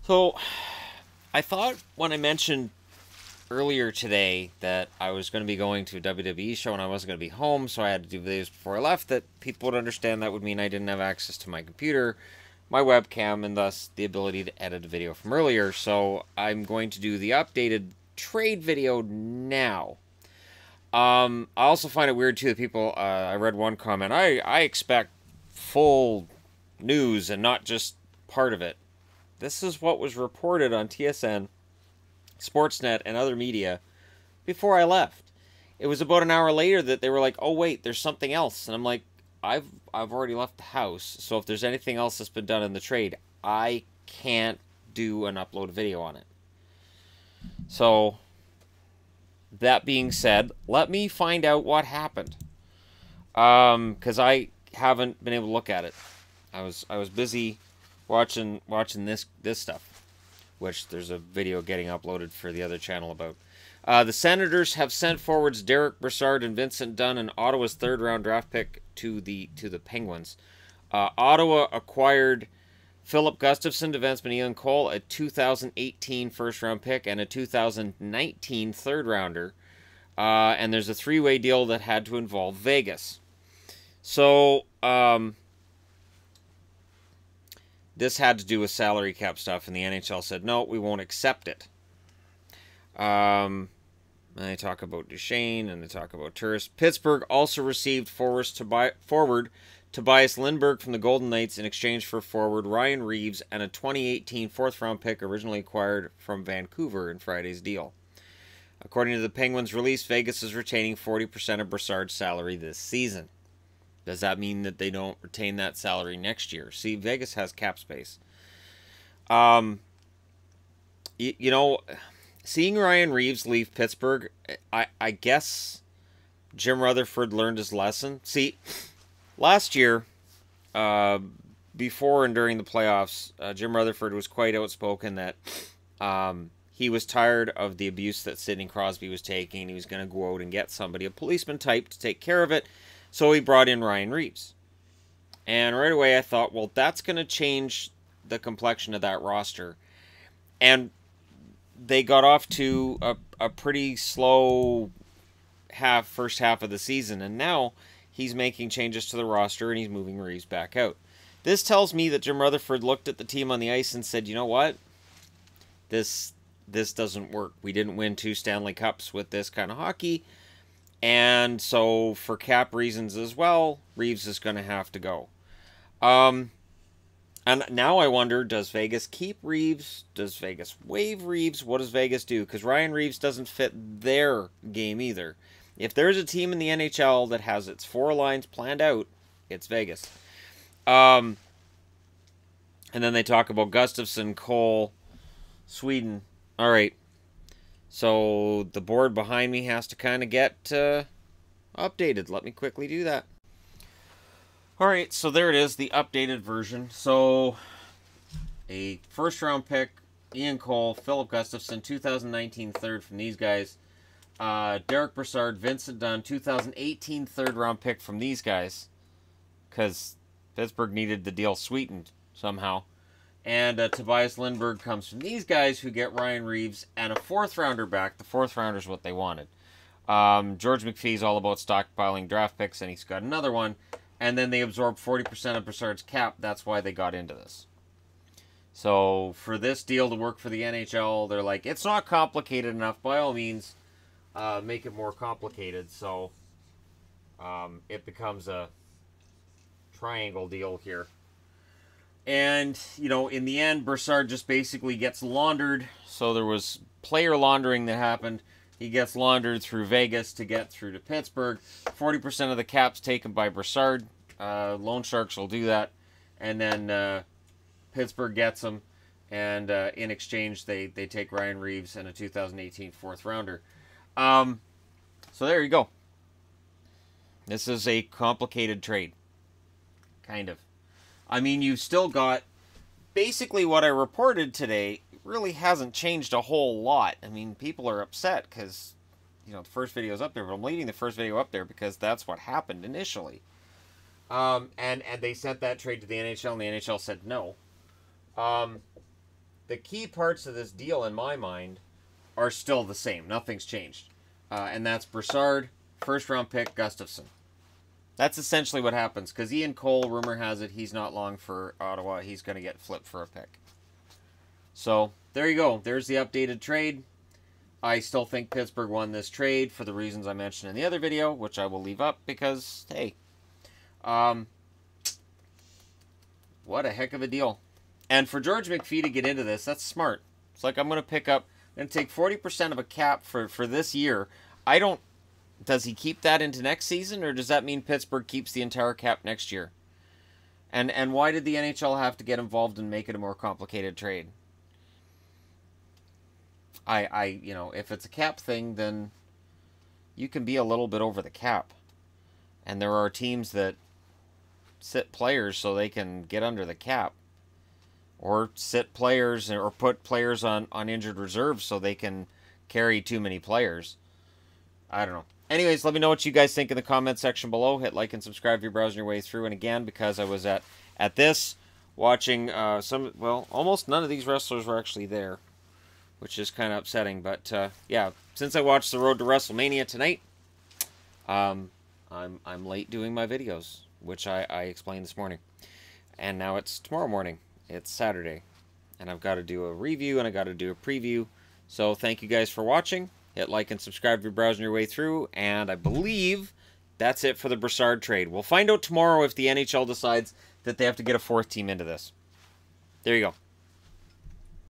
So, I thought when I mentioned earlier today that I was going to be going to a WWE show and I wasn't going to be home, so I had to do videos before I left, that people would understand that would mean I didn't have access to my computer, my webcam, and thus the ability to edit a video from earlier. So, I'm going to do the updated trade video now. I also find it weird too that people. I read one comment. I expect full news and not just part of it. This is what was reported on TSN, Sportsnet, and other media before I left. It was about an hour later that they were like, "Oh wait, there's something else," and I'm like, "I've already left the house. So if there's anything else that's been done in the trade, I can't do an upload video on it." So that being said, let me find out what happened. Because I haven't been able to look at it. I was busy watching this stuff, which there's a video getting uploaded for the other channel about. The Senators have sent forwards Derek Brassard and Vincent Dunn, and Ottawa's third-round draft pick to the Penguins. Ottawa acquired Philip Gustafson, defenseman Ian Cole, a 2018 first-round pick, and a 2019 third-rounder. And there's a three-way deal that had to involve Vegas. So, this had to do with salary cap stuff, and the NHL said, no, we won't accept it. And they talk about Duchesne, and they talk about Turris. Pittsburgh also received forward Tobias Lindbergh from the Golden Knights in exchange for forward Ryan Reeves and a 2018 fourth-round pick originally acquired from Vancouver in Friday's deal. According to the Penguins release, Vegas is retaining 40% of Brassard's salary this season. Does that mean that they don't retain that salary next year? See, Vegas has cap space. You know, seeing Ryan Reeves leave Pittsburgh, I guess Jim Rutherford learned his lesson. See, last year, before and during the playoffs, Jim Rutherford was quite outspoken that he was tired of the abuse that Sidney Crosby was taking. He was going to go out and get somebody, a policeman type, to take care of it. So he brought in Ryan Reeves. And right away I thought, well, that's going to change the complexion of that roster. And they got off to a pretty slow first half of the season. And now he's making changes to the roster and he's moving Reeves back out. This tells me that Jim Rutherford looked at the team on the ice and said, you know what? This doesn't work. We didn't win 2 Stanley Cups with this kind of hockey. And so, for cap reasons as well, Reeves is going to have to go. And now I wonder, does Vegas keep Reeves? Does Vegas waive Reeves? What does Vegas do? Because Ryan Reeves doesn't fit their game either. If there's a team in the NHL that has its 4 lines planned out, it's Vegas. And then they talk about Gustafson, Cole, Sweden. All right. So the board behind me has to kind of get updated. Let me quickly do that. All right, so there it is, the updated version. So a first-round pick, Ian Cole, Philip Gustafson, 2019 third from these guys. Derek Brassard, Vincent Dunn, 2018 third-round pick from these guys, because Pittsburgh needed the deal sweetened somehow. And Tobias Lindbergh comes from these guys, who get Ryan Reeves and a fourth-rounder back. The fourth-rounder is what they wanted. George McPhee's all about stockpiling draft picks, and he's got another one. And then they absorbed 40% of Brassard's cap. That's why they got into this. So for this deal to work for the NHL, they're like, it's not complicated enough. By all means, make it more complicated. So it becomes a triangle deal here. And, you know, in the end, Brassard just basically gets laundered. So there was player laundering that happened. He gets laundered through Vegas to get through to Pittsburgh. 40% of the cap's taken by Brassard. Loan Sharks will do that. And then Pittsburgh gets him. And in exchange, they take Ryan Reeves and a 2018 fourth-rounder. So there you go. This is a complicated trade. Kind of. I mean, you've still got basically what I reported today really hasn't changed a whole lot. I mean, people are upset because, you know, the first video is up there, but I'm leaving the first video up there because that's what happened initially. And they sent that trade to the NHL, and the NHL said no. the key parts of this deal, in my mind, are still the same. Nothing's changed. And that's Brassard, first-round pick, Gustafson. That's essentially what happens, because Ian Cole, rumor has it, he's not long for Ottawa. He's going to get flipped for a pick. So, there you go. There's the updated trade. I still think Pittsburgh won this trade for the reasons I mentioned in the other video, which I will leave up because, hey, what a heck of a deal. And for George McPhee to get into this, that's smart. It's like, I'm going to take 40% of a cap for this year. Does he keep that into next season, or does that mean Pittsburgh keeps the entire cap next year? And why did the NHL have to get involved and make it a more complicated trade? You know, if it's a cap thing, then you can be a little bit over the cap. And there are teams that sit players so they can get under the cap. Or sit players, or put players on injured reserves so they can carry too many players. I don't know. Anyways, let me know what you guys think in the comment section below. Hit like and subscribe if you're browsing your way through. And again, because I was at this, watching almost none of these wrestlers were actually there, which is kind of upsetting. But yeah, since I watched the Road to WrestleMania tonight, I'm late doing my videos, which I explained this morning. And now it's tomorrow morning. It's Saturday. And I've got to do a review and I got to do a preview. So thank you guys for watching. Hit like and subscribe if you're browsing your way through. And I believe that's it for the Brassard trade. We'll find out tomorrow if the NHL decides that they have to get a fourth team into this. There you go.